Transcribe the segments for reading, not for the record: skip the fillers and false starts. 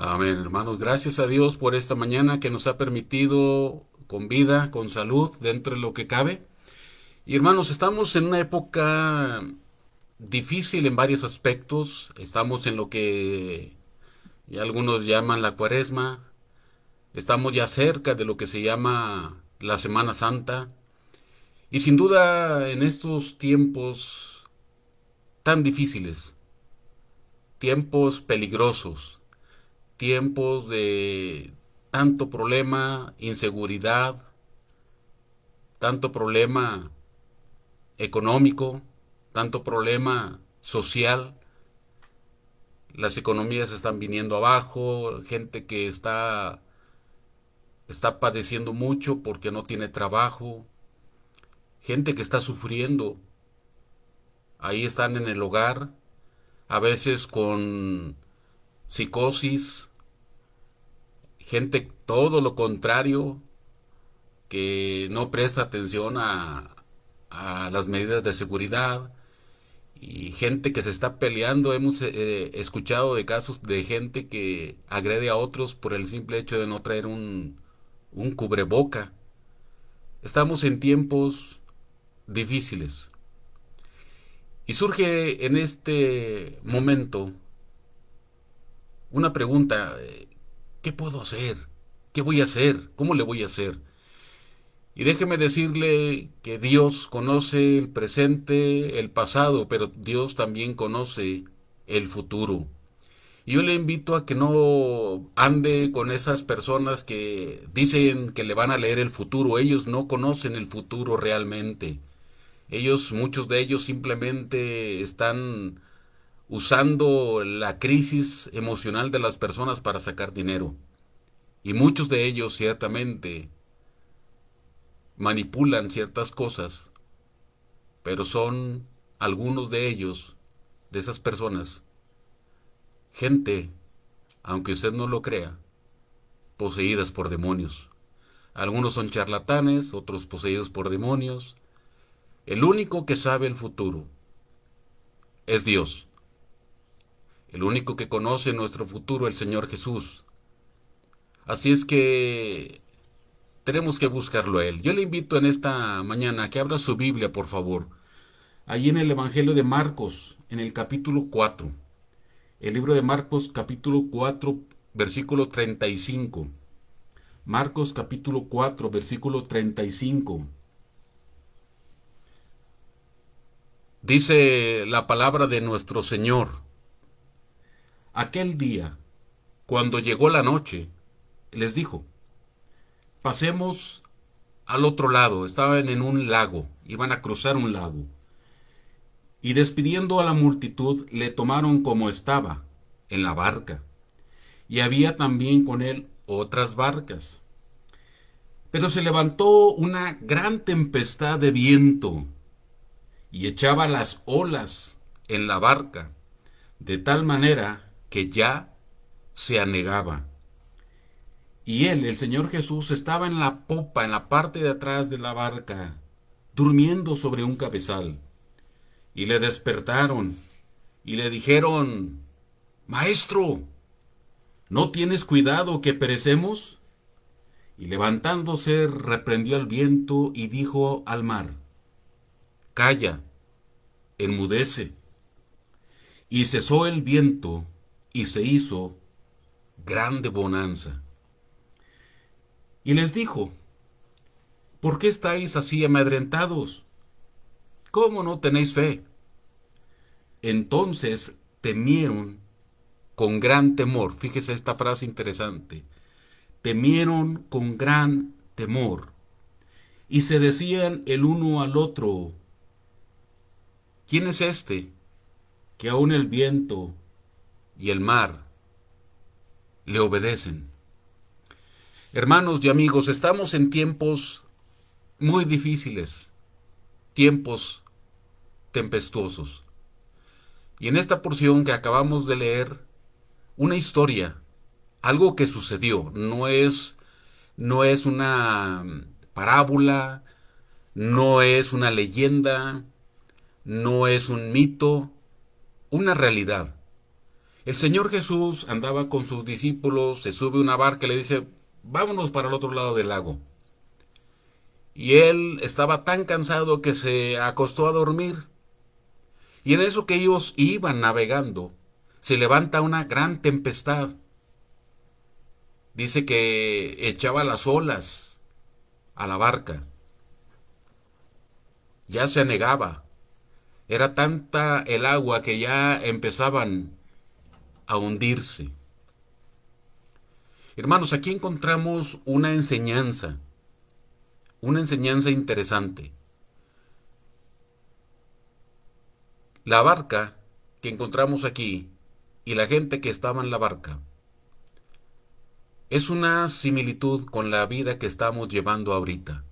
Amén, hermanos. Gracias a Dios por esta mañana que nos ha permitido con vida, con salud, dentro de lo que cabe. Y hermanos, estamos en una época difícil en varios aspectos. Estamos en lo que ya algunos llaman la Cuaresma. Estamos ya cerca de lo que se llama la Semana Santa. Y sin duda en estos tiempos tan difíciles, tiempos peligrosos, tiempos de tanto problema, inseguridad, tanto problema económico, tanto problema social. Las economías están viniendo abajo, gente que está padeciendo mucho porque no tiene trabajo, gente que está sufriendo. Ahí están en el hogar, a veces con psicosis, gente todo lo contrario, que no presta atención a las medidas de seguridad y gente que se está peleando. Hemos escuchado de casos de gente que agrede a otros por el simple hecho de no traer un cubreboca. Estamos en tiempos difíciles y surge en este momento una pregunta: ¿qué puedo hacer? ¿Qué voy a hacer? ¿Cómo le voy a hacer? Y déjeme decirle que Dios conoce el presente, el pasado, pero Dios también conoce el futuro. Y yo le invito a que no ande con esas personas que dicen que le van a leer el futuro. Ellos no conocen el futuro realmente. Muchos de ellos simplemente están usando la crisis emocional de las personas para sacar dinero. Y muchos de ellos ciertamente manipulan ciertas cosas, pero son algunos de ellos, de esas personas, gente, aunque usted no lo crea, poseídas por demonios. Algunos son charlatanes, otros poseídos por demonios. El único que sabe el futuro es Dios. El único que conoce nuestro futuro, el Señor Jesús. Así es que tenemos que buscarlo a Él. Yo le invito en esta mañana a que abra su Biblia, por favor. Allí en el Evangelio de Marcos, en el capítulo 4. El libro de Marcos, capítulo 4, versículo 35. Marcos, capítulo 4, versículo 35. Dice la palabra de nuestro Señor: aquel día, cuando llegó la noche, les dijo: pasemos al otro lado. Estaban en un lago, iban a cruzar un lago. Y despidiendo a la multitud, le tomaron como estaba, en la barca. Y había también con él otras barcas. Pero se levantó una gran tempestad de viento y echaba las olas en la barca, de tal manera que ya se anegaba. Y él, el Señor Jesús, estaba en la popa, en la parte de atrás de la barca, durmiendo sobre un cabezal. Y le despertaron y le dijeron: Maestro, ¿no tienes cuidado que perecemos? Y levantándose reprendió al viento y dijo al mar: calla, enmudece. Y cesó el viento y se hizo grande bonanza. Y les dijo: ¿por qué estáis así amedrentados? ¿Cómo no tenéis fe? Entonces temieron con gran temor. Fíjese esta frase interesante: temieron con gran temor. Y se decían el uno al otro: ¿quién es este que aun el viento y el mar le obedecen? Hermanos y amigos, estamos en tiempos muy difíciles, tiempos tempestuosos. Y en esta porción que acabamos de leer, una historia, algo que sucedió. No es una parábola, no es una leyenda, no es un mito, una realidad. El Señor Jesús andaba con sus discípulos, se sube a una barca y le dice, vámonos para el otro lado del lago. Y él estaba tan cansado que se acostó a dormir. Y en eso que ellos iban navegando, se levanta una gran tempestad. Dice que echaba las olas a la barca. Ya se anegaba. Era tanta el agua que ya empezaban a hundirse. Hermanos, aquí encontramos una enseñanza interesante. La barca que encontramos aquí y la gente que estaba en la barca es una similitud con la vida que estamos llevando ahorita.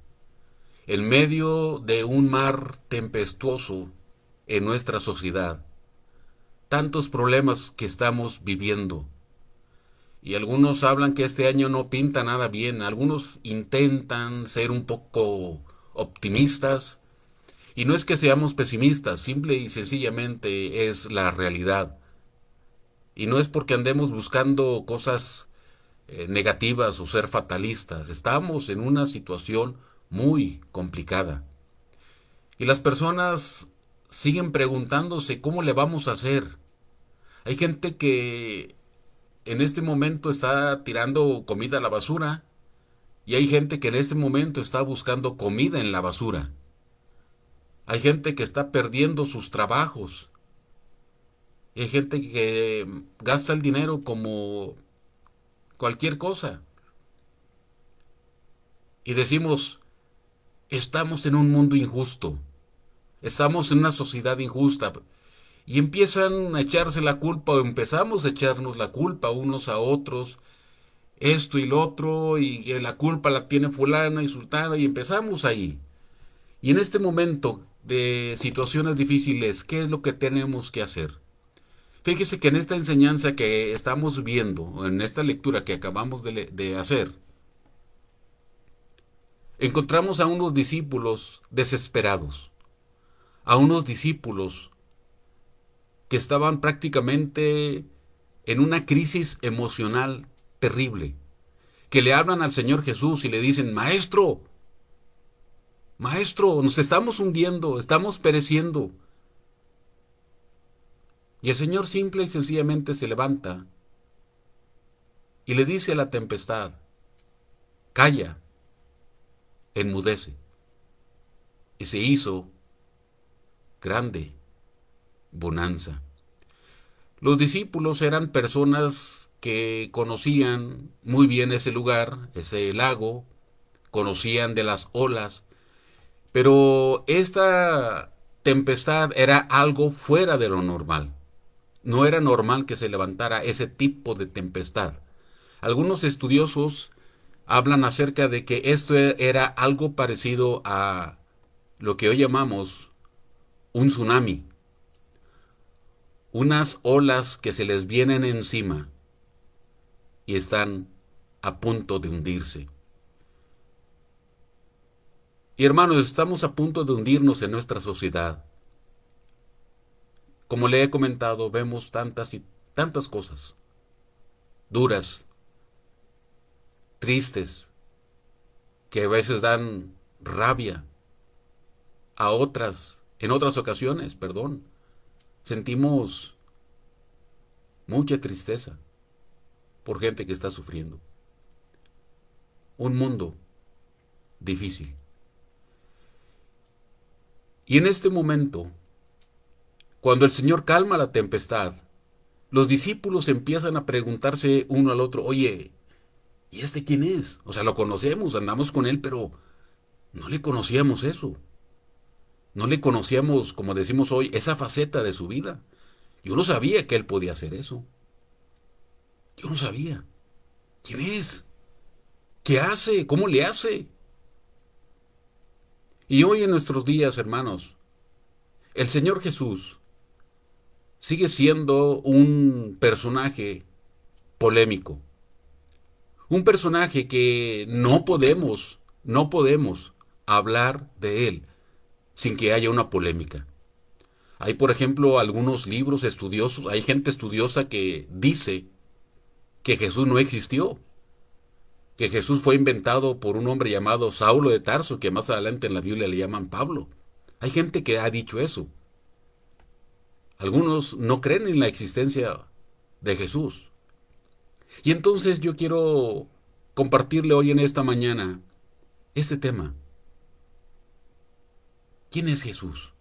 En medio de un mar tempestuoso en nuestra sociedad, tantos problemas que estamos viviendo. Y algunos hablan que este año no pinta nada bien, algunos intentan ser un poco optimistas, y no es que seamos pesimistas, simple y sencillamente es la realidad. Y no es porque andemos buscando cosas negativas o ser fatalistas, estamos en una situación muy complicada. Y las personas siguen preguntándose cómo le vamos a hacer. Hay gente que en este momento está tirando comida a la basura y hay gente que en este momento está buscando comida en la basura. Hay gente que está perdiendo sus trabajos. Y hay gente que gasta el dinero como cualquier cosa. Y decimos, estamos en un mundo injusto. Estamos en una sociedad injusta. Y empiezan a echarse la culpa o empezamos a echarnos la culpa unos a otros. Esto y lo otro y que la culpa la tiene fulana y sultana y empezamos ahí. Y en este momento de situaciones difíciles, ¿qué es lo que tenemos que hacer? Fíjese que en esta enseñanza que estamos viendo, en esta lectura que acabamos de hacer, encontramos a unos discípulos desesperados, a unos discípulos que estaban prácticamente en una crisis emocional terrible, que le hablan al Señor Jesús y le dicen, Maestro, Maestro, nos estamos hundiendo, estamos pereciendo. Y el Señor simple y sencillamente se levanta y le dice a la tempestad, calla, enmudece. Y se hizo grande bonanza. Los discípulos eran personas que conocían muy bien ese lugar, ese lago, conocían de las olas, pero esta tempestad era algo fuera de lo normal. No era normal que se levantara ese tipo de tempestad. Algunos estudiosos hablan acerca de que esto era algo parecido a lo que hoy llamamos un tsunami. Unas olas que se les vienen encima y están a punto de hundirse. Y hermanos, estamos a punto de hundirnos en nuestra sociedad. Como le he comentado, vemos tantas y tantas cosas duras, tristes, que a veces dan rabia. En otras ocasiones, sentimos mucha tristeza por gente que está sufriendo. Un mundo difícil. Y en este momento, cuando el Señor calma la tempestad, los discípulos empiezan a preguntarse uno al otro, oye, ¿y este quién es? O sea, lo conocemos, andamos con él, pero no le conocíamos eso. No le conocíamos, como decimos hoy, esa faceta de su vida. Yo no sabía que él podía hacer eso. Yo no sabía. ¿Quién es? ¿Qué hace? ¿Cómo le hace? Y hoy en nuestros días, hermanos, el Señor Jesús sigue siendo un personaje polémico. Un personaje que no podemos hablar de él sin que haya una polémica. Hay, por ejemplo, algunos libros estudiosos, hay gente estudiosa que dice que Jesús no existió, que Jesús fue inventado por un hombre llamado Saulo de Tarso, que más adelante en la Biblia le llaman Pablo. Hay gente que ha dicho eso. Algunos no creen en la existencia de Jesús. Y entonces yo quiero compartirle hoy en esta mañana este tema. ¿Quién es Jesús?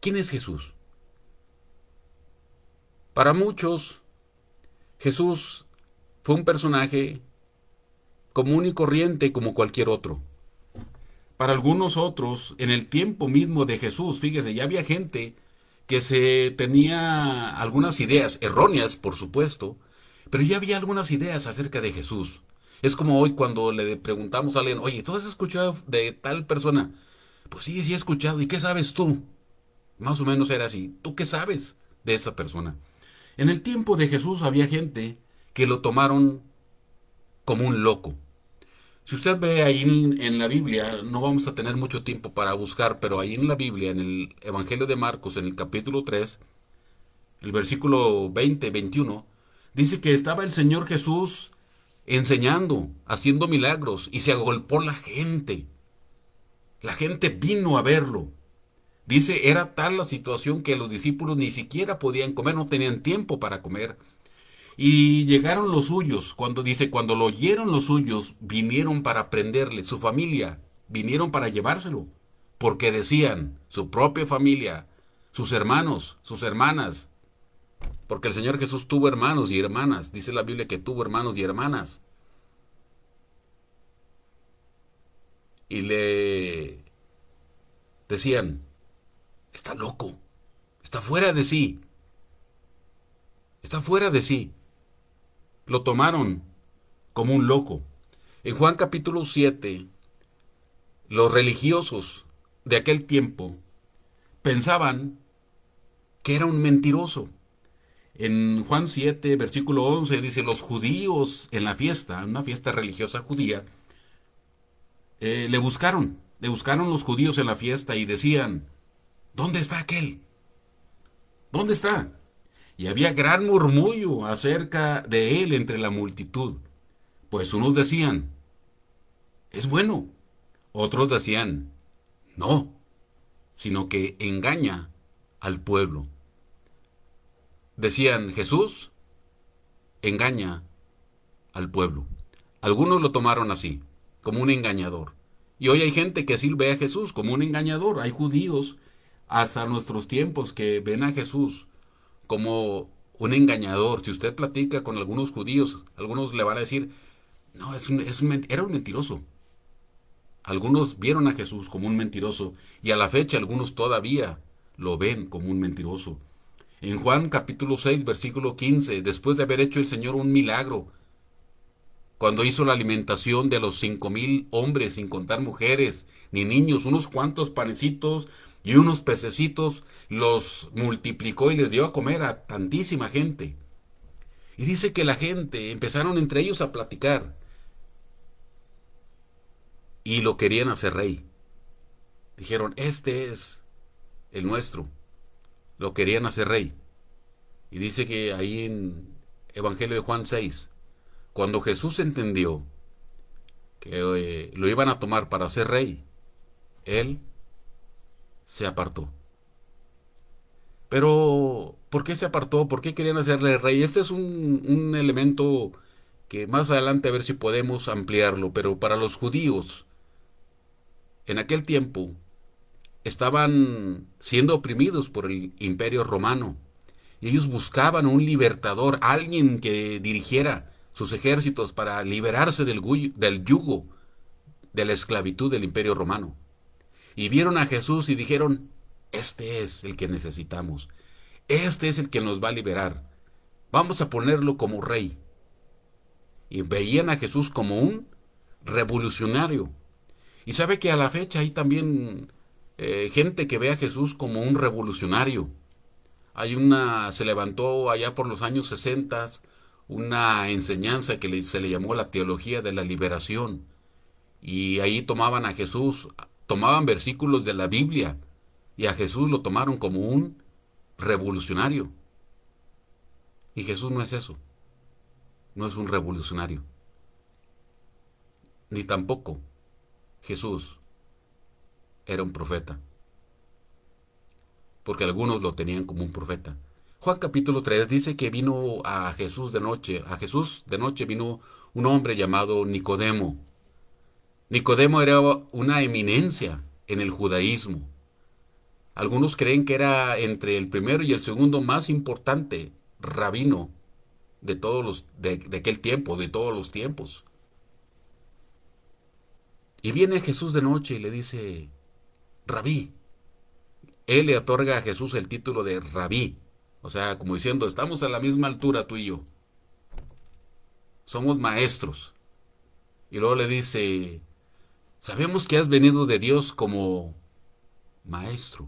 ¿Quién es Jesús? Para muchos, Jesús fue un personaje común y corriente como cualquier otro. Para algunos otros, en el tiempo mismo de Jesús, fíjese, ya había gente que se tenía algunas ideas, erróneas por supuesto, pero ya había algunas ideas acerca de Jesús. Es como hoy cuando le preguntamos a alguien, oye, ¿tú has escuchado de tal persona? Pues sí, sí he escuchado. ¿Y qué sabes tú? Más o menos era así. ¿Tú qué sabes de esa persona? En el tiempo de Jesús había gente que lo tomaron como un loco. Si usted ve ahí en la Biblia, no vamos a tener mucho tiempo para buscar, pero ahí en la Biblia, en el Evangelio de Marcos, en el capítulo 3, el versículo 20, 21, dice que estaba el Señor Jesús enseñando, haciendo milagros, y se agolpó la gente. La gente vino a verlo. Dice, era tal la situación que los discípulos ni siquiera podían comer, no tenían tiempo para comer. Y llegaron los suyos, cuando lo oyeron los suyos, vinieron para prenderle, su familia, vinieron para llevárselo, porque decían, su propia familia, sus hermanos, sus hermanas, porque el Señor Jesús tuvo hermanos y hermanas, dice la Biblia que tuvo hermanos y hermanas, y le decían, está loco, está fuera de sí, está fuera de sí. Lo tomaron como un loco. En Juan capítulo 7, los religiosos de aquel tiempo pensaban que era un mentiroso. En Juan 7, versículo 11, dice, los judíos en la fiesta, una fiesta religiosa judía, le buscaron los judíos en la fiesta y decían, ¿dónde está aquel? ¿Dónde está? Y había gran murmullo acerca de él entre la multitud. Pues unos decían, es bueno. Otros decían, no, sino que engaña al pueblo. Decían, Jesús engaña al pueblo. Algunos lo tomaron así, como un engañador. Y hoy hay gente que sí ve a Jesús como un engañador. Hay judíos hasta nuestros tiempos que ven a Jesús como un engañador. Si usted platica con algunos judíos, algunos le van a decir, no, era un mentiroso. Algunos vieron a Jesús como un mentiroso y a la fecha algunos todavía lo ven como un mentiroso. En Juan capítulo 6, versículo 15, después de haber hecho el Señor un milagro, cuando hizo la alimentación de los 5,000 hombres, sin contar mujeres ni niños, unos cuantos panecitos y unos pececitos, los multiplicó y les dio a comer a tantísima gente. Y dice que la gente empezaron entre ellos a platicar y lo querían hacer rey. Dijeron, este es el nuestro. Lo querían hacer rey. Y dice que ahí en Evangelio de Juan 6, cuando Jesús entendió que lo iban a tomar para ser rey, él se apartó. Pero, ¿por qué se apartó? ¿Por qué querían hacerle rey? Este es un elemento que más adelante a ver si podemos ampliarlo, pero para los judíos, en aquel tiempo, estaban siendo oprimidos por el imperio romano. Y ellos buscaban un libertador, alguien que dirigiera sus ejércitos para liberarse del yugo de la esclavitud del imperio romano. Y vieron a Jesús y dijeron, este es el que necesitamos. Este es el que nos va a liberar. Vamos a ponerlo como rey. Y veían a Jesús como un revolucionario. Y sabe que a la fecha hay también gente que ve a Jesús como un revolucionario. Se levantó allá por los años 60 una enseñanza que se le llamó la teología de la liberación. Y ahí tomaban a Jesús, tomaban versículos de la Biblia Y a Jesús lo tomaron como un revolucionario. Y Jesús no es eso. No es un revolucionario. Ni tampoco Jesús era un profeta. Porque algunos lo tenían como un profeta. Juan capítulo 3 dice que vino a Jesús de noche. A Jesús de noche vino un hombre llamado Nicodemo. Nicodemo era una eminencia en el judaísmo. Algunos creen que era entre el primero y el segundo más importante rabino de todos de aquel tiempo, de todos los tiempos. Y viene Jesús de noche y le dice, Rabí. Él le otorga a Jesús el título de Rabí. O sea, como diciendo, estamos a la misma altura tú y yo. Somos maestros. Y luego le dice, sabemos que has venido de Dios como maestro.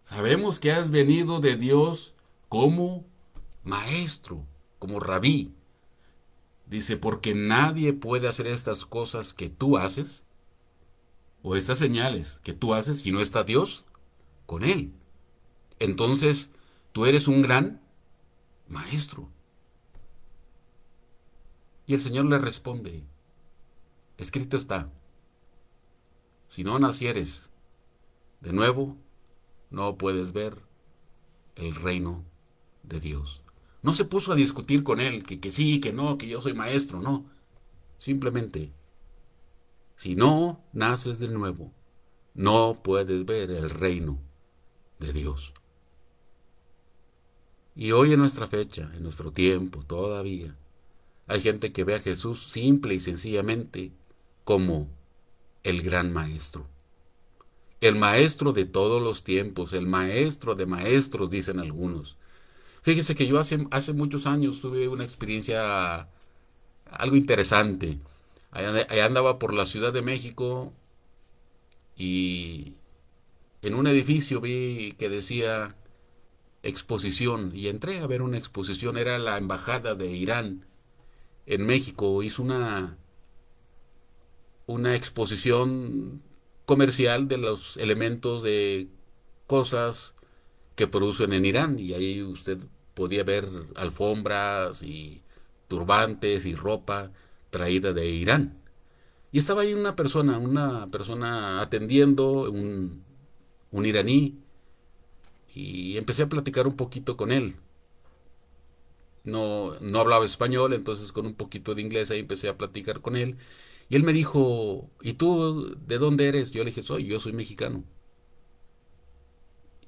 Sabemos que has venido de Dios como maestro, como rabí. Dice, porque nadie puede hacer estas cosas que tú haces, o estas señales que tú haces, si no está Dios con él. Entonces, tú eres un gran maestro. Y el Señor le responde, escrito está, si no nacieres de nuevo, no puedes ver el reino de Dios. No se puso a discutir con él, que sí, que no, que yo soy maestro, no. Simplemente, si no naces de nuevo, no puedes ver el reino de Dios. Y hoy en nuestra fecha, en nuestro tiempo, todavía, hay gente que ve a Jesús simple y sencillamente como el gran maestro. El maestro de todos los tiempos, el maestro de maestros, dicen algunos. Fíjese que yo hace muchos años tuve una experiencia algo interesante. Allá andaba por la Ciudad de México y en un edificio vi que decía exposición y entré a ver una exposición. Era la embajada de Irán en México. Hizo una exposición comercial de los elementos de cosas que producen en Irán y ahí usted podía ver alfombras y turbantes y ropa traída de Irán. Y estaba ahí una persona atendiendo, un iraní, y empecé a platicar un poquito con él. No hablaba español, entonces con un poquito de inglés ahí empecé a platicar con él. Y él me dijo, ¿y tú de dónde eres? Yo le dije, yo soy mexicano.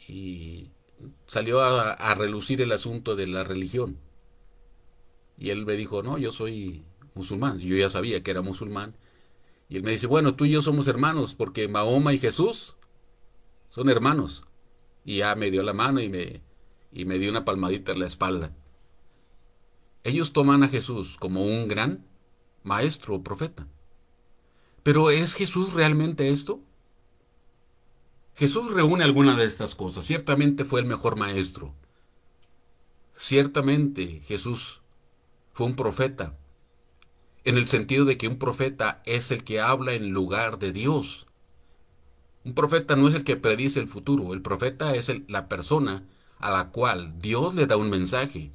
Y salió a relucir el asunto de la religión. Y él me dijo, no, yo soy musulmán. Yo ya sabía que era musulmán. Y él me dice, bueno, tú y yo somos hermanos, porque Mahoma y Jesús son hermanos. Y ya me dio la mano y me dio una palmadita en la espalda. Ellos toman a Jesús como un gran maestro o profeta. Pero ¿es Jesús realmente esto? Jesús reúne alguna de estas cosas. Ciertamente fue el mejor maestro. Ciertamente Jesús fue un profeta, en el sentido de que un profeta es el que habla en lugar de Dios. Un profeta no es el que predice el futuro, el profeta es la persona a la cual Dios le da un mensaje.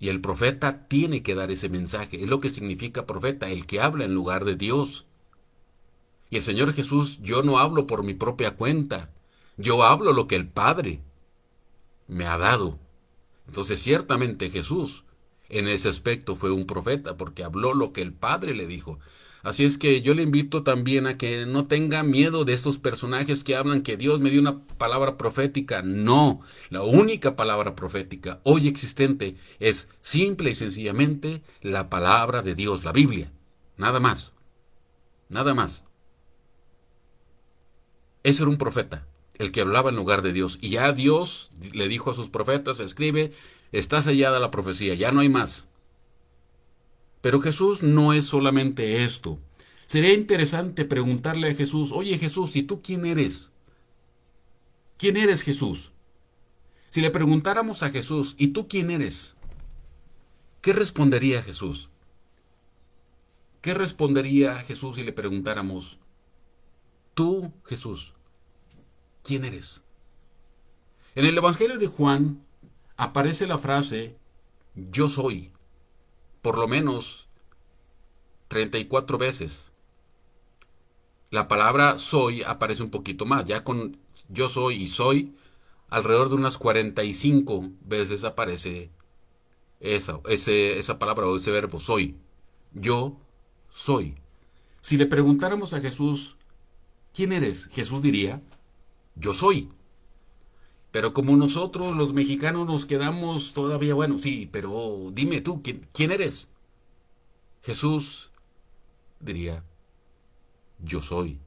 Y el profeta tiene que dar ese mensaje. Es lo que significa profeta, el que habla en lugar de Dios. Y el Señor Jesús, yo no hablo por mi propia cuenta. Yo hablo lo que el Padre me ha dado. Entonces ciertamente Jesús en ese aspecto fue un profeta porque habló lo que el Padre le dijo. Así es que yo le invito también a que no tenga miedo de estos personajes que hablan que Dios me dio una palabra profética. No, la única palabra profética hoy existente es simple y sencillamente la palabra de Dios, la Biblia. Nada más. Nada más. Ese era un profeta, el que hablaba en lugar de Dios. Y ya Dios le dijo a sus profetas, escribe, está sellada la profecía, ya no hay más. Pero Jesús no es solamente esto. Sería interesante preguntarle a Jesús, oye Jesús, ¿y tú quién eres? ¿Quién eres Jesús? Si le preguntáramos a Jesús, ¿y tú quién eres? ¿Qué respondería Jesús? ¿Qué respondería Jesús si le preguntáramos, tú Jesús, ¿quién eres? En el Evangelio de Juan aparece la frase yo soy, por lo menos 34 veces. La palabra soy aparece un poquito más, ya con yo soy y soy, alrededor de unas 45 veces aparece esa palabra o ese verbo soy. Yo soy. Si le preguntáramos a Jesús, ¿quién eres? Jesús diría, yo soy. Pero como nosotros los mexicanos nos quedamos todavía, bueno, sí, pero dime tú, ¿quién eres? Jesús diría, yo soy.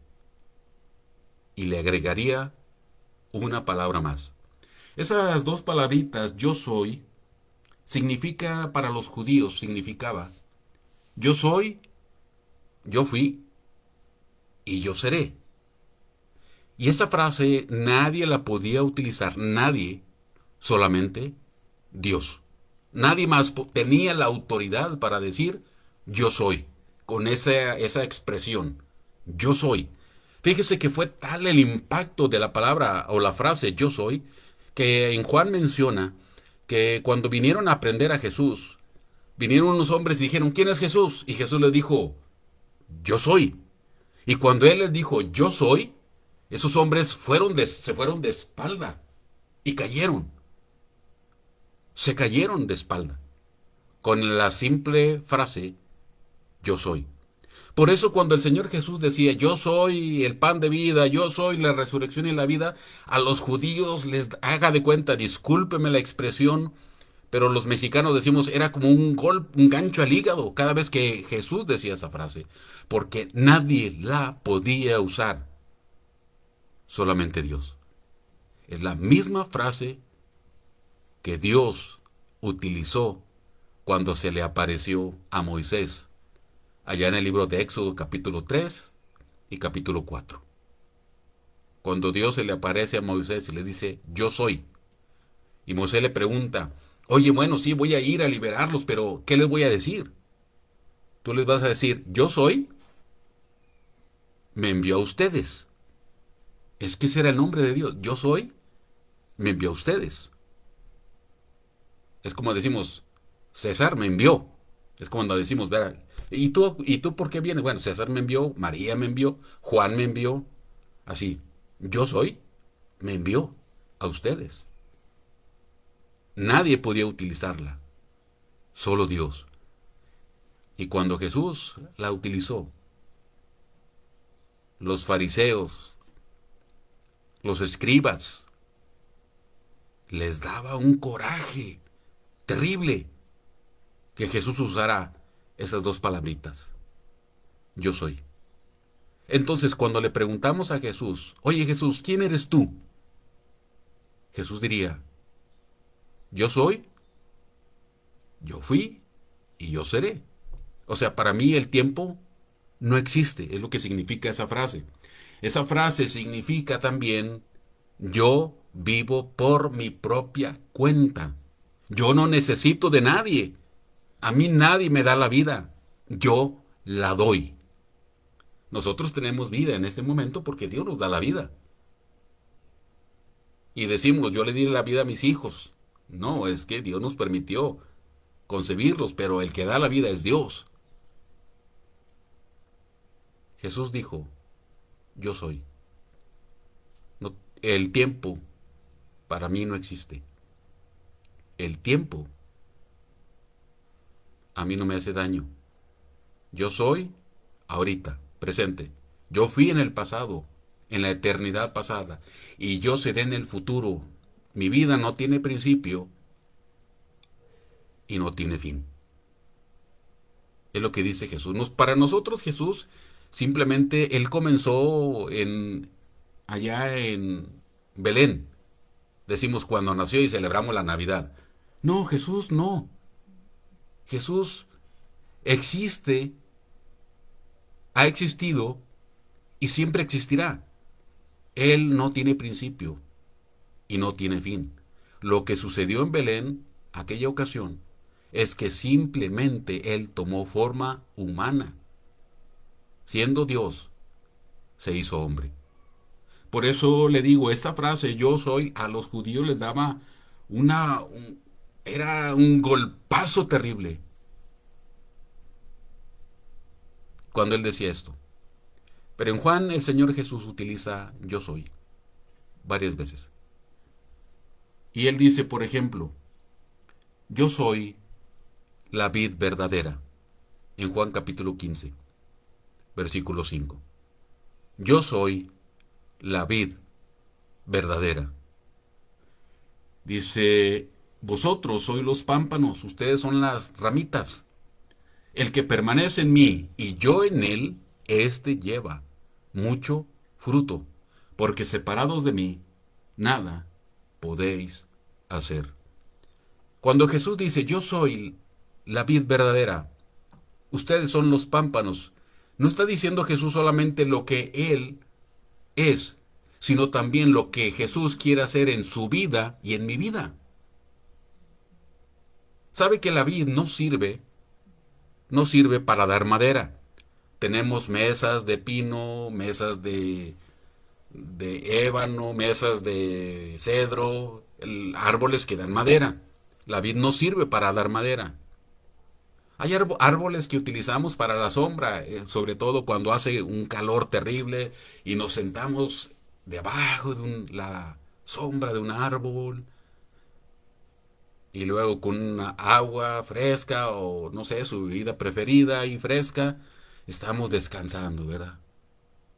Y le agregaría una palabra más. Esas dos palabritas, yo soy, significa para los judíos, significaba, yo soy, yo fui y yo seré. Y esa frase nadie la podía utilizar, nadie, solamente Dios. Nadie más tenía la autoridad para decir yo soy, con esa expresión, yo soy. Fíjese que fue tal el impacto de la palabra o la frase yo soy, que en Juan menciona que cuando vinieron a aprender a Jesús, vinieron unos hombres y dijeron, ¿quién es Jesús? Y Jesús les dijo, yo soy. Y cuando él les dijo, yo soy, esos hombres se fueron de espalda y cayeron. Se cayeron de espalda con la simple frase, yo soy. Por eso cuando el Señor Jesús decía, yo soy el pan de vida, yo soy la resurrección y la vida, a los judíos les haga de cuenta, discúlpeme la expresión, pero los mexicanos decimos, era como un golpe, un gancho al hígado cada vez que Jesús decía esa frase, porque nadie la podía usar, solamente Dios. Es la misma frase que Dios utilizó cuando se le apareció a Moisés, allá en el libro de Éxodo capítulo 3 y capítulo 4. Cuando Dios se le aparece a Moisés y le dice, yo soy. Y Moisés le pregunta, oye, bueno, sí, voy a ir a liberarlos, pero ¿qué les voy a decir? Tú les vas a decir, yo soy, me envió a ustedes. Es que ese era el nombre de Dios. Yo soy, me envió a ustedes. Es como decimos, César me envió. Es como cuando decimos, ¿verdad? ¿Y tú por qué vienes? Bueno, César me envió, María me envió, Juan me envió. Así, yo soy, me envió a ustedes. Nadie podía utilizarla, solo Dios. Y cuando Jesús la utilizó, los fariseos, los escribas, les daba un coraje terrible que Jesús usara esas dos palabritas. Yo soy. Entonces, cuando le preguntamos a Jesús, oye Jesús, ¿quién eres tú? Jesús diría, yo soy, yo fui y yo seré. O sea, para mí el tiempo no existe, es lo que significa esa frase. Esa frase significa también, yo vivo por mi propia cuenta. Yo no necesito de nadie. A mí nadie me da la vida. Yo la doy. Nosotros tenemos vida en este momento porque Dios nos da la vida. Y decimos, yo le di la vida a mis hijos. No, es que Dios nos permitió concebirlos, pero el que da la vida es Dios. Jesús dijo, yo soy. No, el tiempo para mí no existe. El tiempo a mí no me hace daño. Yo soy ahorita, presente. Yo fui en el pasado, en la eternidad pasada, y yo seré en el futuro. Mi vida no tiene principio y no tiene fin. Es lo que dice Jesús. Para nosotros Jesús simplemente él comenzó allá en Belén. Decimos cuando nació y celebramos la Navidad. No, Jesús no. Jesús existe, ha existido y siempre existirá. Él no tiene principio y no tiene fin. Lo que sucedió en Belén, aquella ocasión, es que simplemente Él tomó forma humana. Siendo Dios, se hizo hombre. Por eso le digo, esta frase, yo soy, a los judíos les daba era un golpazo terrible cuando él decía esto. Pero en Juan el Señor Jesús utiliza yo soy varias veces. Y él dice, por ejemplo, yo soy la vid verdadera, en Juan capítulo 15, versículo 5. Yo soy la vid verdadera. Dice, vosotros sois los pámpanos, ustedes son las ramitas. El que permanece en mí y yo en él, éste lleva mucho fruto, porque separados de mí, nada podéis hacer. Cuando Jesús dice, yo soy la vid verdadera, ustedes son los pámpanos, no está diciendo Jesús solamente lo que Él es, sino también lo que Jesús quiere hacer en su vida y en mi vida. ¿Sabe que la vid no sirve para dar madera? Tenemos mesas de pino, mesas de ébano, mesas de cedro, árboles que dan madera. La vid no sirve para dar madera. Hay árboles que utilizamos para la sombra, sobre todo cuando hace un calor terrible y nos sentamos debajo de la sombra de un árbol y luego con una agua fresca o no sé, su bebida preferida y fresca, estamos descansando, ¿verdad?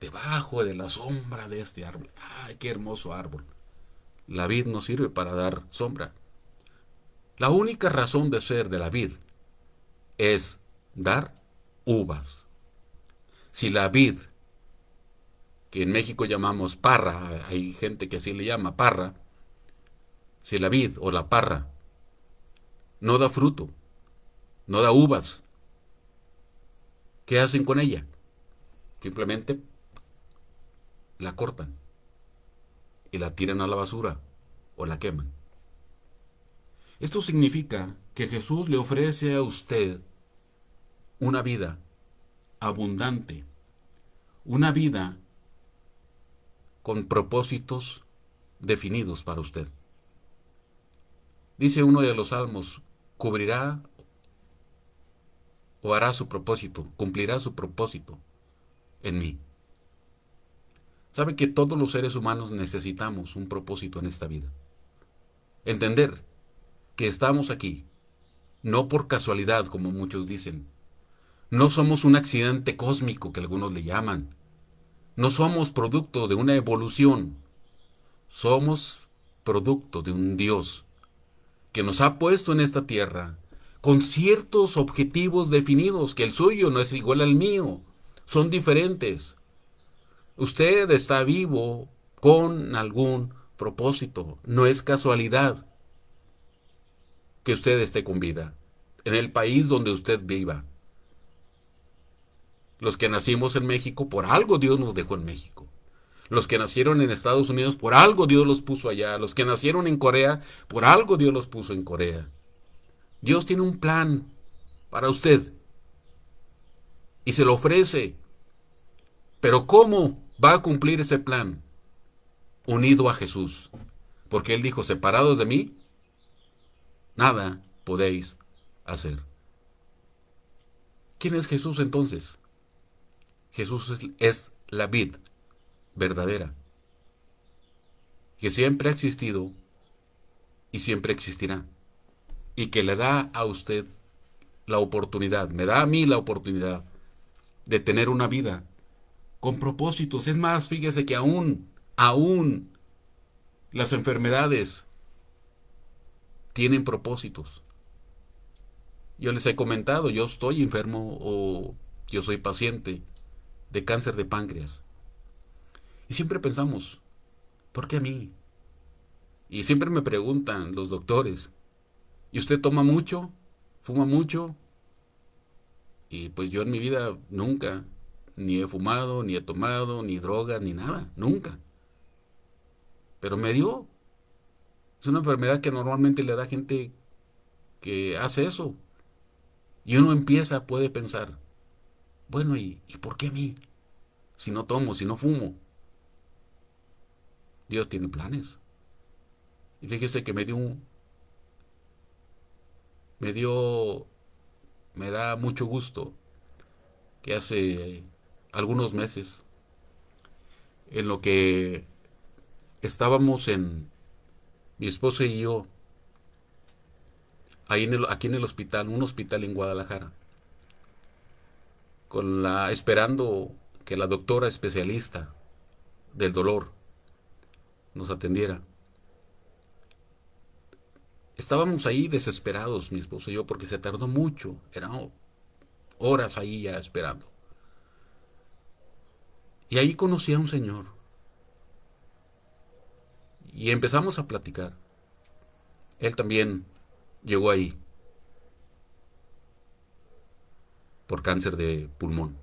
Debajo de la sombra de este árbol. ¡Ay, qué hermoso árbol! La vid no sirve para dar sombra. La única razón de ser de la vid es dar uvas. Si la vid, que en México llamamos parra, hay gente que así le llama parra, si la vid o la parra no da fruto, no da uvas, ¿qué hacen con ella? Simplemente la cortan y la tiran a la basura o la queman. Esto significa que Jesús le ofrece a usted una vida abundante, una vida con propósitos definidos para usted. Dice uno de los salmos, cubrirá o hará su propósito, cumplirá su propósito en mí. Sabe que todos los seres humanos necesitamos un propósito en esta vida. Entender que estamos aquí, no por casualidad, como muchos dicen. No somos un accidente cósmico que algunos le llaman. No somos producto de una evolución. Somos producto de un Dios que nos ha puesto en esta tierra con ciertos objetivos definidos, que el suyo no es igual al mío, son diferentes. Usted está vivo con algún propósito, no es casualidad que usted esté con vida, en el país donde usted viva. Los que nacimos en México, por algo Dios nos dejó en México. Los que nacieron en Estados Unidos, por algo Dios los puso allá. Los que nacieron en Corea, por algo Dios los puso en Corea. Dios tiene un plan para usted y se lo ofrece. Pero ¿cómo va a cumplir ese plan? Unido a Jesús. Porque Él dijo, separados de mí, nada podéis hacer. ¿Quién es Jesús entonces? Jesús es la vid verdadera, que siempre ha existido y siempre existirá, y que le da a usted la oportunidad, me da a mí la oportunidad de tener una vida con propósitos. Es más, fíjese que aún las enfermedades tienen propósitos. Yo les he comentado, yo estoy enfermo o yo soy paciente de cáncer de páncreas. Y siempre pensamos, ¿por qué a mí? Y siempre me preguntan los doctores, ¿y usted toma mucho? ¿Fuma mucho? Y pues yo en mi vida nunca, ni he fumado, ni he tomado, ni drogas, ni nada, nunca. Pero me dio. Es una enfermedad que normalmente le da a gente que hace eso. Y uno puede pensar, bueno, ¿y por qué a mí? Si no tomo, si no fumo. Dios tiene planes. Y fíjese que me dio, me da mucho gusto que hace algunos meses, en lo que estábamos mi esposa y yo, aquí en el hospital, un hospital en Guadalajara, esperando que la doctora especialista del dolor nos atendiera. Estábamos ahí desesperados, mi esposo y yo, porque se tardó mucho. Eran horas ahí ya esperando. Y ahí conocí a un señor. Y empezamos a platicar. Él también llegó ahí por cáncer de pulmón.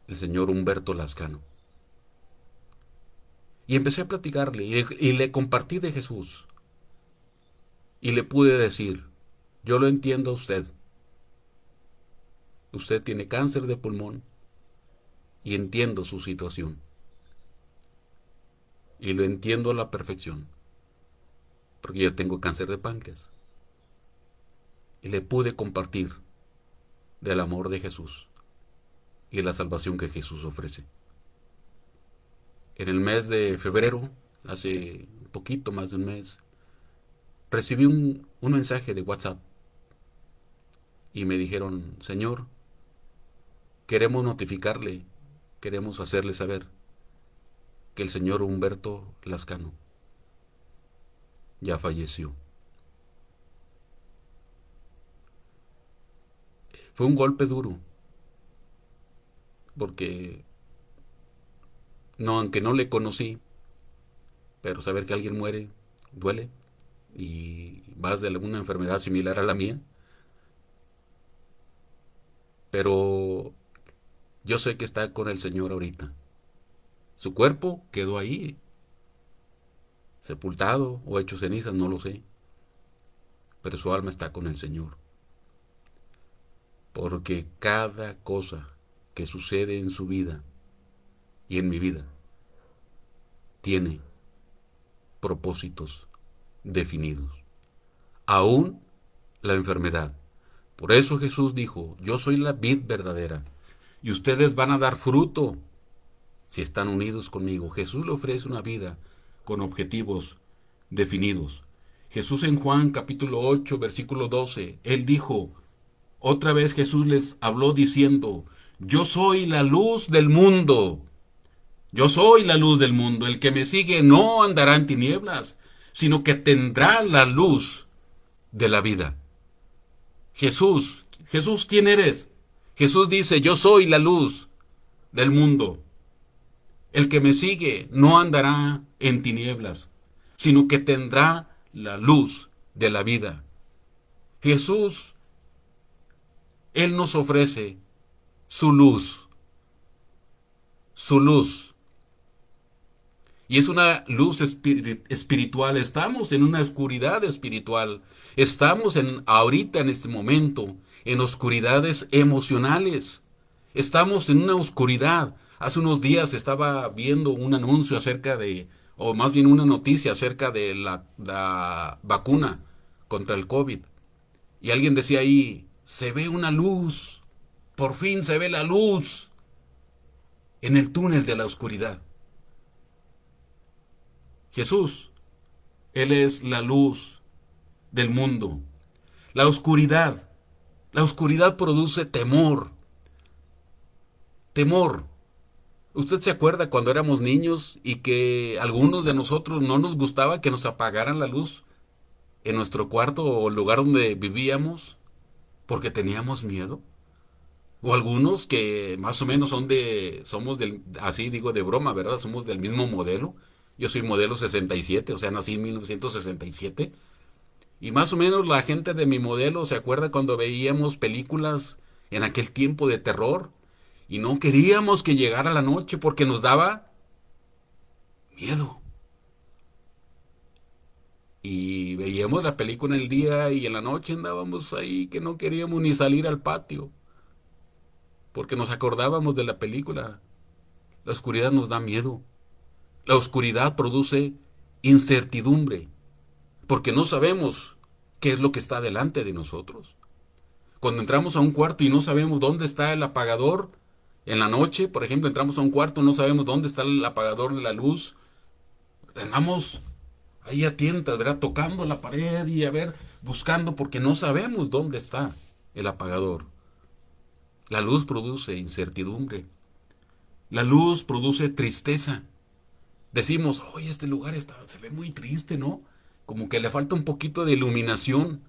El señor Humberto Lascano. Y empecé a platicarle y le compartí de Jesús. Y le pude decir, yo lo entiendo a usted. Usted tiene cáncer de pulmón y entiendo su situación. Y lo entiendo a la perfección, porque yo tengo cáncer de páncreas. Y le pude compartir del amor de Jesús y de la salvación que Jesús ofrece. En el mes de febrero, hace un poquito más de un mes, recibí un mensaje de WhatsApp y me dijeron, Señor, queremos notificarle, queremos hacerle saber que el señor Humberto Lascano ya falleció. Fue un golpe duro, porque aunque no le conocí, pero saber que alguien muere duele, y más de alguna enfermedad similar a la mía. Pero yo sé que está con el Señor ahorita. Su cuerpo quedó ahí, sepultado o hecho cenizas, no lo sé. Pero su alma está con el Señor. Porque cada cosa que sucede en su vida y en mi vida tiene propósitos definidos. Aún la enfermedad. Por eso Jesús dijo, yo soy la vid verdadera y ustedes van a dar fruto si están unidos conmigo. Jesús le ofrece una vida con objetivos definidos. Jesús en Juan capítulo 8, versículo 12, él dijo, otra vez Jesús les habló diciendo, yo soy la luz del mundo. Yo soy la luz del mundo. El que me sigue no andará en tinieblas, sino que tendrá la luz de la vida. Jesús, ¿quién eres? Jesús dice, yo soy la luz del mundo. El que me sigue no andará en tinieblas, sino que tendrá la luz de la vida. Jesús, Él nos ofrece su luz. Su luz. Y es una luz espiritual. Estamos en una oscuridad espiritual. Estamos ahorita en este momento en oscuridades emocionales. Estamos en una oscuridad. Hace unos días estaba viendo un anuncio o más bien una noticia acerca de la vacuna contra el COVID. Y alguien decía ahí, se ve una luz. Por fin se ve la luz en el túnel de la oscuridad. Jesús, Él es la luz del mundo. La oscuridad produce temor. Temor. ¿Usted se acuerda cuando éramos niños y que algunos de nosotros no nos gustaba que nos apagaran la luz en nuestro cuarto o el lugar donde vivíamos porque teníamos miedo? O algunos que más o menos somos así digo de broma, ¿verdad? Somos del mismo modelo. Yo soy modelo 67, o sea, nací en 1967. Y más o menos la gente de mi modelo se acuerda cuando veíamos películas en aquel tiempo de terror y no queríamos que llegara la noche porque nos daba miedo. Y veíamos la película en el día y en la noche andábamos ahí que no queríamos ni salir al patio porque nos acordábamos de la película. La oscuridad nos da miedo. La oscuridad produce incertidumbre, porque no sabemos qué es lo que está delante de nosotros. Cuando entramos a un cuarto y no sabemos dónde está el apagador, en la noche, por ejemplo, entramos a un cuarto, no sabemos dónde está el apagador de la luz, andamos ahí a tientas, ¿verdad? Tocando la pared y a ver, buscando, porque no sabemos dónde está el apagador. La luz produce incertidumbre. La luz produce tristeza. Decimos, oye, este lugar se ve muy triste, ¿no? Como que le falta un poquito de iluminación.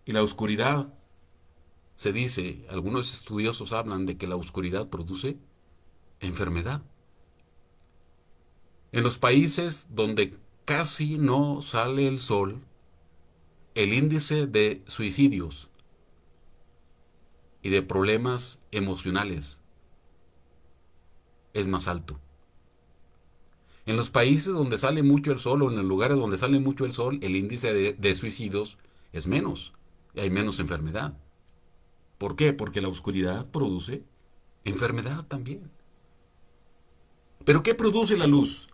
Y la oscuridad, se dice, algunos estudiosos hablan de que la oscuridad produce enfermedad. En los países donde casi no sale el sol, el índice de suicidios y de problemas emocionales es más alto. En los países donde sale mucho el sol o en los lugares donde sale mucho el sol, el índice de suicidios es menos y hay menos enfermedad. ¿Por qué? Porque la oscuridad produce enfermedad también. ¿Pero qué produce la luz?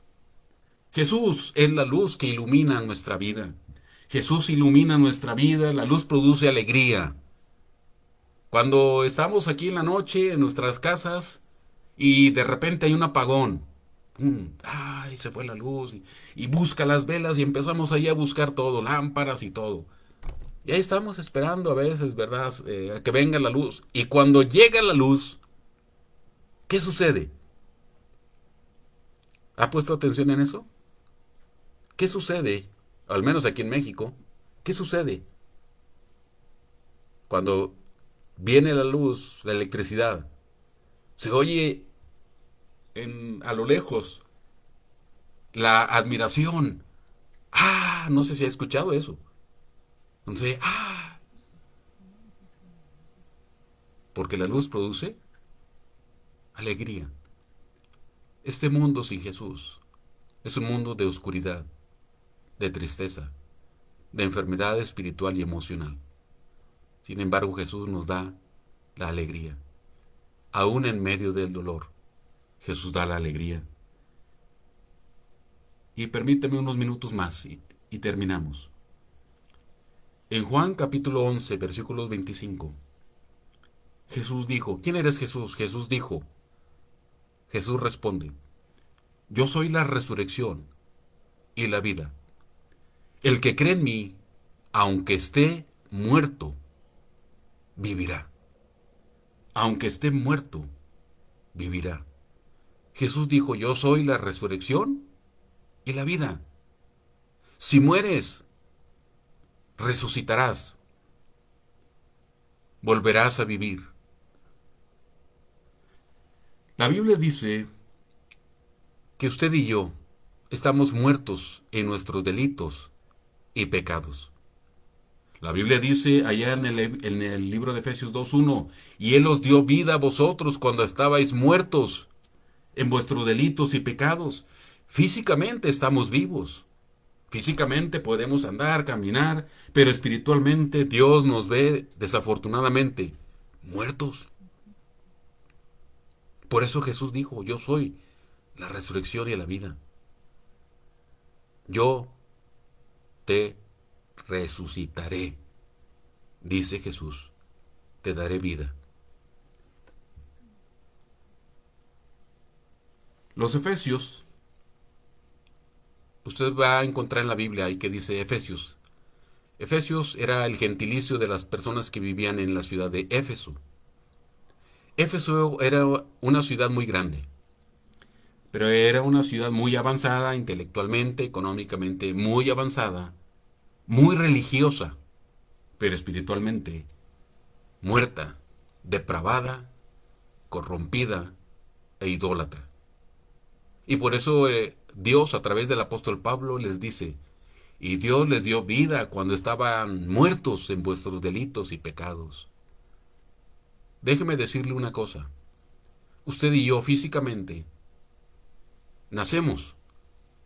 Jesús es la luz que ilumina nuestra vida. Jesús ilumina nuestra vida, la luz produce alegría. Cuando estamos aquí en la noche en nuestras casas y de repente hay un apagón, ¡ay! Se fue la luz y busca las velas y empezamos ahí a buscar todo, lámparas y todo. Y ahí estamos esperando a veces, ¿verdad? A que venga la luz. Y cuando llega la luz, ¿qué sucede? ¿Ha puesto atención en eso? ¿Qué sucede? Al menos aquí en México, ¿qué sucede? Cuando viene la luz, la electricidad, se oye a lo lejos la admiración. Ah, no sé si ha escuchado eso. Entonces, porque la luz produce alegría. Este mundo sin Jesús es un mundo de oscuridad, de tristeza, de enfermedad espiritual y emocional. Sin embargo, Jesús nos da la alegría. Aún en medio del dolor, Jesús da la alegría. Y permíteme unos minutos más y terminamos. En Juan capítulo 11, versículos 25, Jesús dijo, ¿quién eres Jesús? Jesús dijo, Jesús responde, yo soy la resurrección y la vida. El que cree en mí, aunque esté muerto, vivirá. Aunque esté muerto, vivirá. Jesús dijo, yo soy la resurrección y la vida. Si mueres, resucitarás, volverás a vivir. La Biblia dice que usted y yo estamos muertos en nuestros delitos y pecados. La Biblia dice allá en el libro de Efesios 2:1, y Él os dio vida a vosotros cuando estabais muertos en vuestros delitos y pecados. Físicamente estamos vivos. Físicamente podemos andar, caminar, pero espiritualmente Dios nos ve, desafortunadamente, muertos. Por eso Jesús dijo, yo soy la resurrección y la vida. Yo te resucitaré, dice Jesús, te daré vida. Los Efesios, usted va a encontrar en la Biblia ahí que dice Efesios. Efesios era el gentilicio de las personas que vivían en la ciudad de Éfeso. Éfeso era una ciudad muy grande, pero era una ciudad muy avanzada intelectualmente, económicamente, muy avanzada, muy religiosa, pero espiritualmente muerta, depravada, corrompida e idólatra. Y por eso Dios a través del apóstol Pablo les dice, y Dios les dio vida cuando estaban muertos en vuestros delitos y pecados. Déjeme decirle una cosa, usted y yo físicamente nacemos.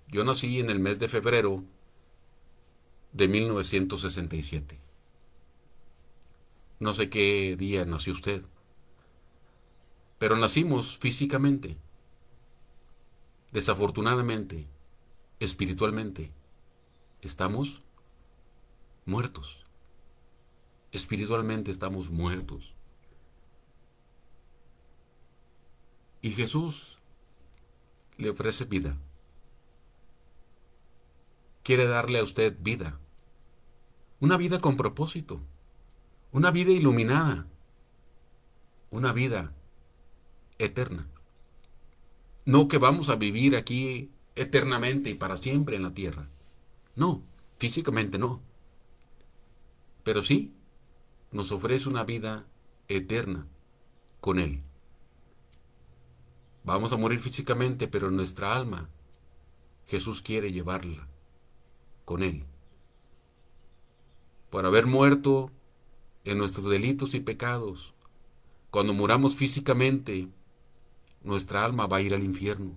Yo nací en el mes de febrero de 1967. No sé qué día nació usted, pero nacimos físicamente. Desafortunadamente, espiritualmente, estamos muertos. Espiritualmente estamos muertos. Y Jesús le ofrece vida. Quiere darle a usted vida. Una vida con propósito. Una vida iluminada. Una vida eterna. No que vamos a vivir aquí eternamente y para siempre en la tierra. No, físicamente no. Pero sí nos ofrece una vida eterna con Él. Vamos a morir físicamente, pero nuestra alma, Jesús quiere llevarla con Él. Por haber muerto en nuestros delitos y pecados, cuando muramos físicamente, nuestra alma va a ir al infierno,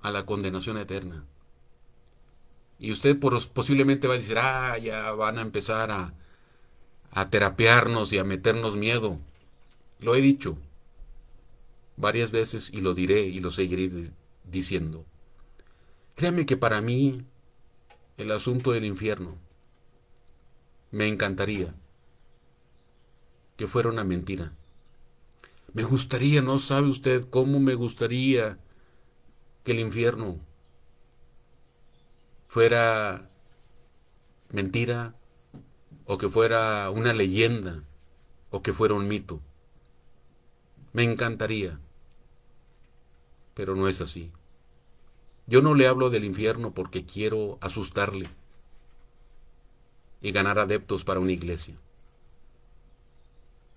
a la condenación eterna. Y usted posiblemente va a decir, ya van a empezar a terapiarnos y a meternos miedo. Lo he dicho varias veces y lo diré y lo seguiré diciendo. Créame que para mí el asunto del infierno me encantaría que fuera una mentira. Me gustaría, no sabe usted cómo me gustaría que el infierno fuera mentira, o que fuera una leyenda, o que fuera un mito. Me encantaría, pero no es así. Yo no le hablo del infierno porque quiero asustarle y ganar adeptos para una iglesia.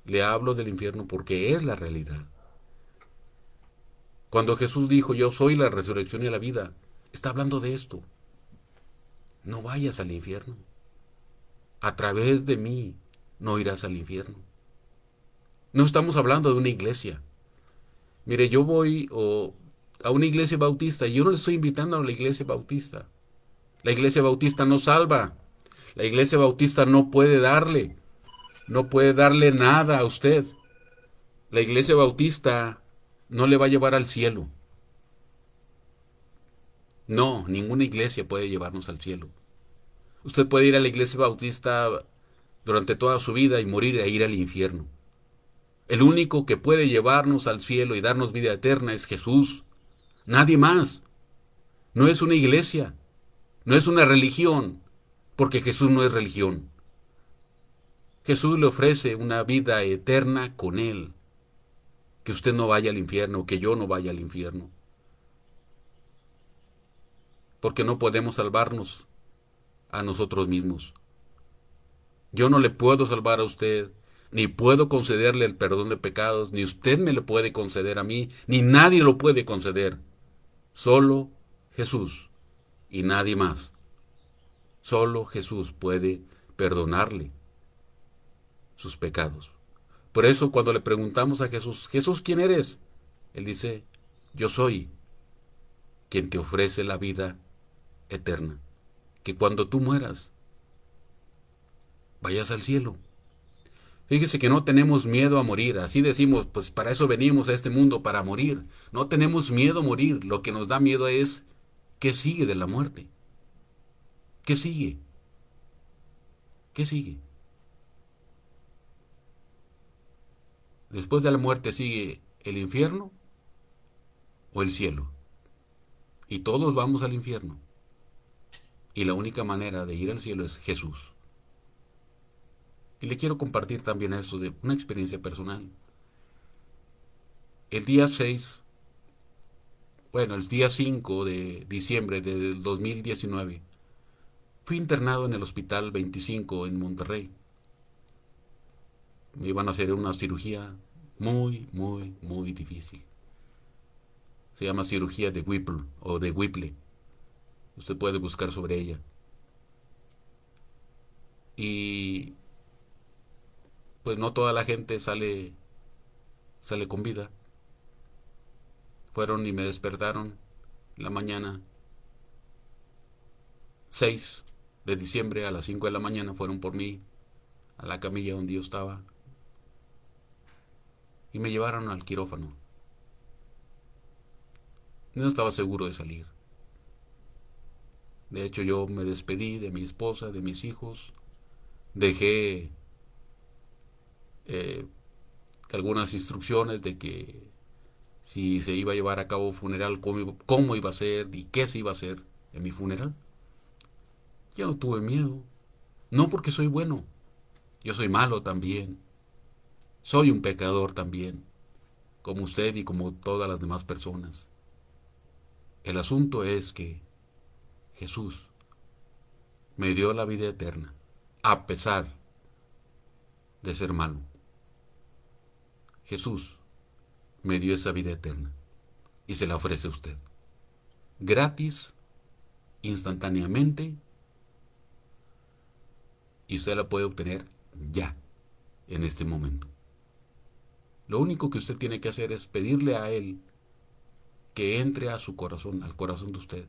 Le hablo del infierno porque es la realidad. Cuando Jesús dijo, yo soy la resurrección y la vida, está hablando de esto. No vayas al infierno. A través de mí no irás al infierno. No estamos hablando de una iglesia. Mire, yo voy a una iglesia bautista y yo no le estoy invitando a la iglesia bautista. La iglesia bautista no salva. La iglesia bautista no puede darle nada a usted. La iglesia bautista no le va a llevar al cielo. No, ninguna iglesia puede llevarnos al cielo. Usted puede ir a la iglesia bautista durante toda su vida y morir e ir al infierno. El único que puede llevarnos al cielo y darnos vida eterna es Jesús. Nadie más. No es una iglesia. No es una religión. Porque Jesús no es religión. Jesús le ofrece una vida eterna con Él. Que usted no vaya al infierno, que yo no vaya al infierno. Porque no podemos salvarnos a nosotros mismos. Yo no le puedo salvar a usted, ni puedo concederle el perdón de pecados, ni usted me lo puede conceder a mí, ni nadie lo puede conceder. Solo Jesús y nadie más. Solo Jesús puede perdonarle sus pecados. Por eso cuando le preguntamos a Jesús, Jesús, ¿quién eres? Él dice, yo soy quien te ofrece la vida eterna. Que cuando tú mueras, vayas al cielo. Fíjese que no tenemos miedo a morir. Así decimos, pues para eso venimos a este mundo, para morir. No tenemos miedo a morir. Lo que nos da miedo es ¿qué sigue de la muerte? ¿Qué sigue? ¿Qué sigue? Después de la muerte sigue el infierno o el cielo. Y todos vamos al infierno. Y la única manera de ir al cielo es Jesús. Y le quiero compartir también esto de una experiencia personal. El día 5 de diciembre del 2019, fui internado en el Hospital 25 en Monterrey. Me iban a hacer una cirugía muy, muy, muy difícil. Se llama cirugía de Whipple o de Whipple. Usted puede buscar sobre ella. Y pues no toda la gente sale con vida. Fueron y me despertaron en la mañana 6 de diciembre a las 5 de la mañana. Fueron por mí a la camilla donde yo estaba y me llevaron al quirófano. No estaba seguro de salir. De hecho, yo me despedí de mi esposa, de mis hijos. Dejé eh, algunas instrucciones de que si se iba a llevar a cabo un funeral, cómo iba a ser y qué se iba a hacer en mi funeral. Yo no tuve miedo. No porque soy bueno. Yo soy malo también. Soy un pecador también, como usted y como todas las demás personas. El asunto es que Jesús me dio la vida eterna, a pesar de ser malo. Jesús me dio esa vida eterna y se la ofrece a usted. Gratis, instantáneamente, y usted la puede obtener ya, en este momento. Lo único que usted tiene que hacer es pedirle a Él que entre a su corazón, al corazón de usted,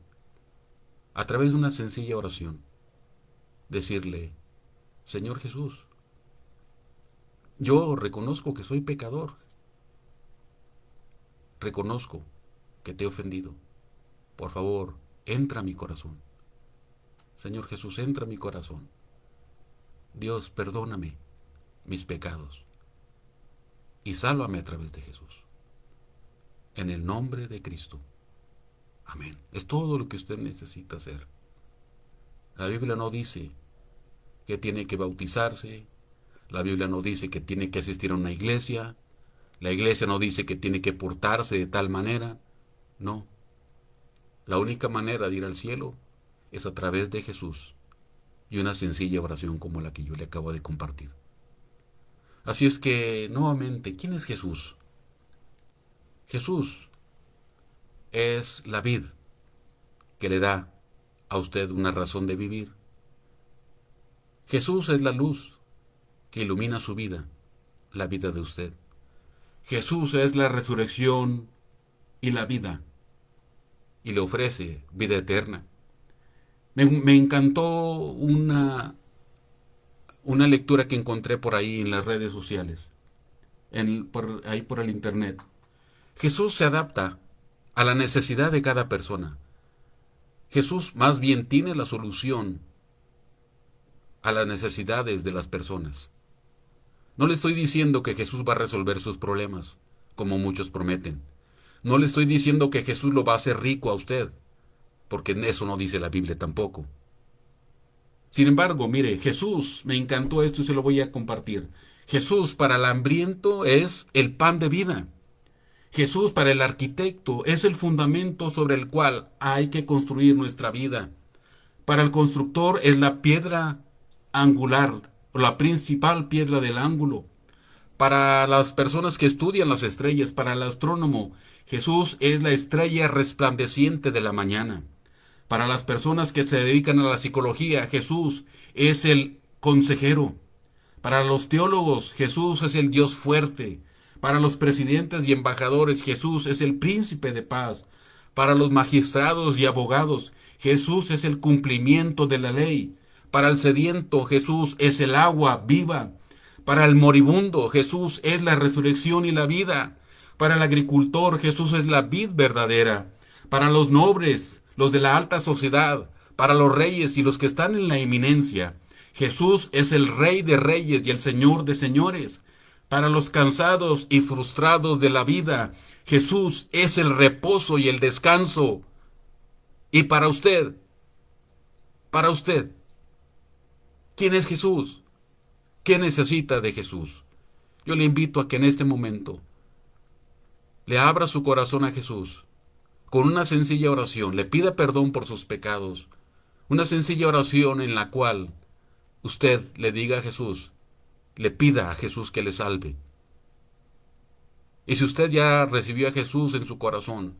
a través de una sencilla oración. Decirle: Señor Jesús, yo reconozco que soy pecador. Reconozco que te he ofendido. Por favor, entra a mi corazón. Señor Jesús, entra a mi corazón. Dios, perdóname mis pecados y sálvame a través de Jesús. En el nombre de Cristo. Amén. Es todo lo que usted necesita hacer. La Biblia no dice que tiene que bautizarse. La Biblia no dice que tiene que asistir a una iglesia. La iglesia no dice que tiene que portarse de tal manera. No. La única manera de ir al cielo es a través de Jesús y una sencilla oración como la que yo le acabo de compartir. Así es que, nuevamente, ¿quién es Jesús? Jesús es la vid que le da a usted una razón de vivir. Jesús es la luz que ilumina su vida, la vida de usted. Jesús es la resurrección y la vida, y le ofrece vida eterna. Me encantó una lectura que encontré por ahí en las redes sociales, ahí por el internet. Jesús se adapta a la necesidad de cada persona. Jesús más bien tiene la solución a las necesidades de las personas. No le estoy diciendo que Jesús va a resolver sus problemas, como muchos prometen. No le estoy diciendo que Jesús lo va a hacer rico a usted, porque eso no dice la Biblia tampoco. Sin embargo, mire, Jesús, me encantó esto y se lo voy a compartir. Jesús para el hambriento es el pan de vida. Jesús para el arquitecto es el fundamento sobre el cual hay que construir nuestra vida. Para el constructor es la piedra angular, o la principal piedra del ángulo. Para las personas que estudian las estrellas, para el astrónomo, Jesús es la estrella resplandeciente de la mañana. Para las personas que se dedican a la psicología, Jesús es el consejero. Para los teólogos, Jesús es el Dios fuerte. Para los presidentes y embajadores, Jesús es el príncipe de paz. Para los magistrados y abogados, Jesús es el cumplimiento de la ley. Para el sediento, Jesús es el agua viva. Para el moribundo, Jesús es la resurrección y la vida. Para el agricultor, Jesús es la vid verdadera. Para los nobles, los de la alta sociedad, para los reyes y los que están en la eminencia, Jesús es el Rey de reyes y el Señor de señores. Para los cansados y frustrados de la vida, Jesús es el reposo y el descanso. Y para usted, ¿quién es Jesús? ¿Qué necesita de Jesús? Yo le invito a que en este momento le abra su corazón a Jesús. Con una sencilla oración, le pida perdón por sus pecados. Una sencilla oración en la cual usted le diga a Jesús, le pida a Jesús que le salve. Y si usted ya recibió a Jesús en su corazón,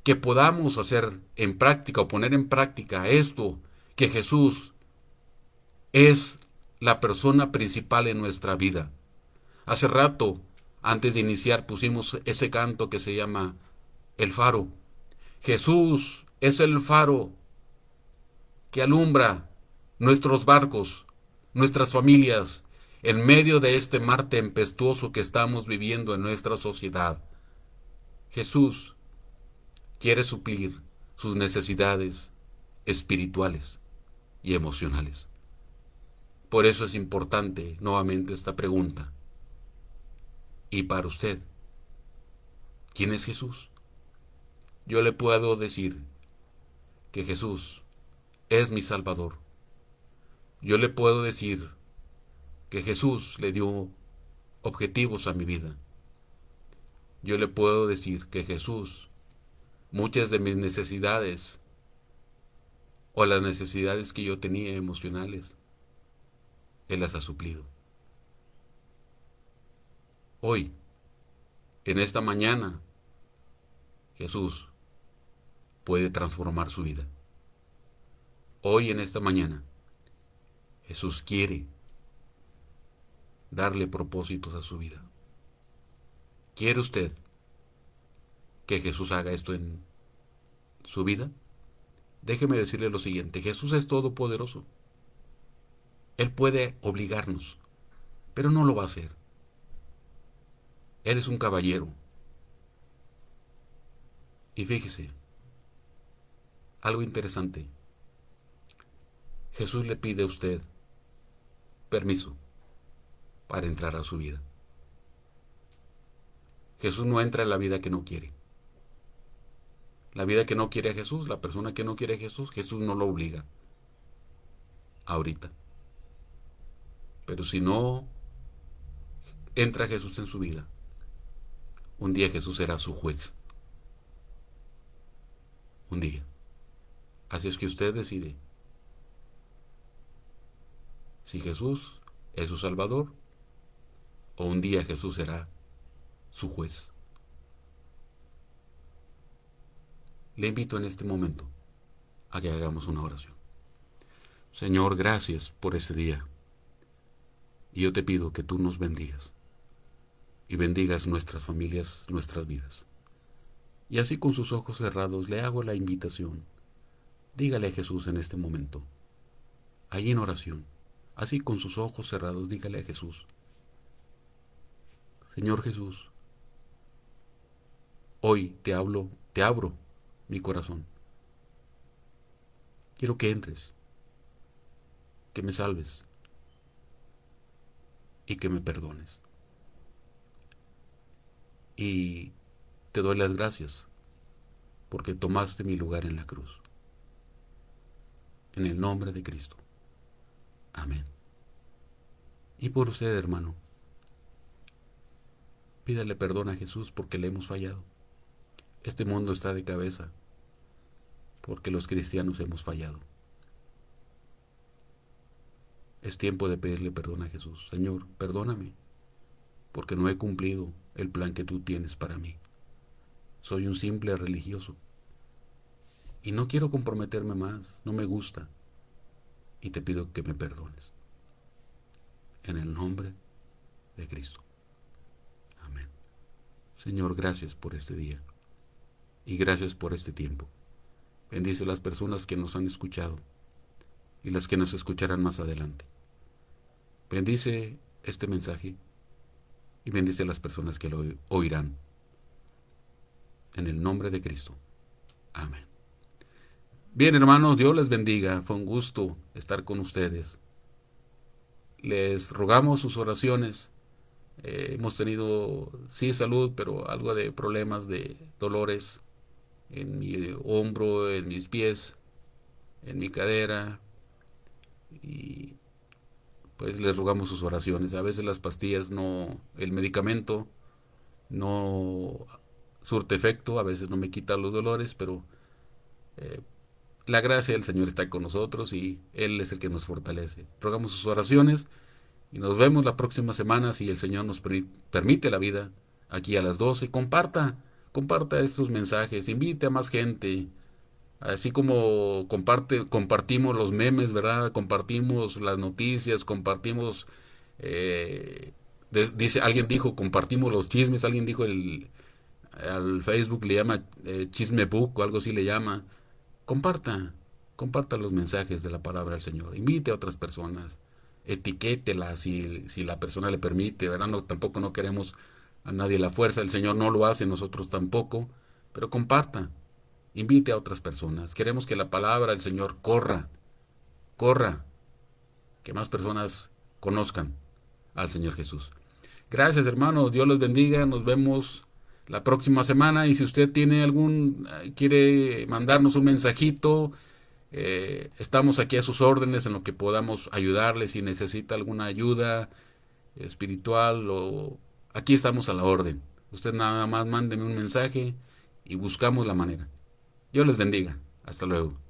que podamos hacer en práctica o poner en práctica esto, que Jesús es la persona principal en nuestra vida. Hace rato, antes de iniciar, pusimos ese canto que se llama El Faro. Jesús es el faro que alumbra nuestros barcos, nuestras familias, en medio de este mar tempestuoso que estamos viviendo en nuestra sociedad. Jesús quiere suplir sus necesidades espirituales y emocionales. Por eso es importante nuevamente esta pregunta. Y para usted, ¿quién es Jesús? Yo le puedo decir que Jesús es mi Salvador. Yo le puedo decir que Jesús le dio objetivos a mi vida. Yo le puedo decir que Jesús, muchas de mis necesidades o las necesidades que yo tenía emocionales, Él las ha suplido. Hoy, en esta mañana, Jesús puede transformar su vida. Hoy, en esta mañana, Jesús quiere darle propósitos a su vida. ¿Quiere usted que Jesús haga esto en su vida? Déjeme decirle lo siguiente: Jesús es todopoderoso. Él puede obligarnos, pero no lo va a hacer. Él es un caballero. Y fíjese, algo interesante. Jesús le pide a usted permiso para entrar a su vida. Jesús no entra en la vida que no quiere. La vida que no quiere a Jesús, la persona que no quiere a Jesús, Jesús no lo obliga ahorita. Pero si no entra Jesús en su vida, un día Jesús será su juez. Un día. Así es que usted decide si Jesús es su Salvador o un día Jesús será su juez. Le invito en este momento a que hagamos una oración. Señor, gracias por este día. Y yo te pido que tú nos bendigas y bendigas nuestras familias, nuestras vidas. Y así con sus ojos cerrados le hago la invitación. Dígale a Jesús en este momento, ahí en oración, así con sus ojos cerrados, dígale a Jesús: Señor Jesús, hoy te abro mi corazón. Quiero que entres, que me salves y que me perdones. Y te doy las gracias porque tomaste mi lugar en la cruz. En el nombre de Cristo. Amén. Y por usted, hermano, pídale perdón a Jesús porque le hemos fallado. Este mundo está de cabeza porque los cristianos hemos fallado. Es tiempo de pedirle perdón a Jesús. Señor, perdóname porque no he cumplido el plan que tú tienes para mí. Soy un simple religioso y no quiero comprometerme más, no me gusta, y te pido que me perdones. En el nombre de Cristo. Amén. Señor, gracias por este día y gracias por este tiempo. Bendice a las personas que nos han escuchado y las que nos escucharán más adelante. Bendice este mensaje y bendice a las personas que lo oirán. En el nombre de Cristo. Amén. Bien, hermanos, Dios les bendiga. Fue un gusto estar con ustedes. Les rogamos sus oraciones. Hemos tenido, sí, salud, pero algo de problemas, de dolores en mi hombro, en mis pies, en mi cadera. Y pues les rogamos sus oraciones. A veces las pastillas no, el medicamento no surte efecto, a veces no me quita los dolores, pero la gracia del Señor está con nosotros y Él es el que nos fortalece. Rogamos sus oraciones y nos vemos la próxima semana si el Señor nos permite la vida aquí a las 12. Comparta estos mensajes, invite a más gente. Así como compartimos los memes, ¿verdad? Compartimos las noticias, compartimos, alguien dijo, compartimos los chismes, alguien dijo al Facebook le llama chisme book o algo así le llama. Comparta los mensajes de la palabra del Señor, invite a otras personas, etiquétela si la persona le permite, ¿verdad? No, tampoco no queremos a nadie la fuerza, el Señor no lo hace, nosotros tampoco, pero comparta. invite a otras personas. Queremos que la palabra del Señor corra, que más personas conozcan al Señor Jesús. Gracias, hermanos, Dios los bendiga, nos vemos la próxima semana, y si usted tiene quiere mandarnos un mensajito, estamos aquí a sus órdenes en lo que podamos ayudarle. Si necesita alguna ayuda espiritual, aquí estamos a la orden. Usted nada más mándeme un mensaje y buscamos la manera. Dios les bendiga. Hasta luego.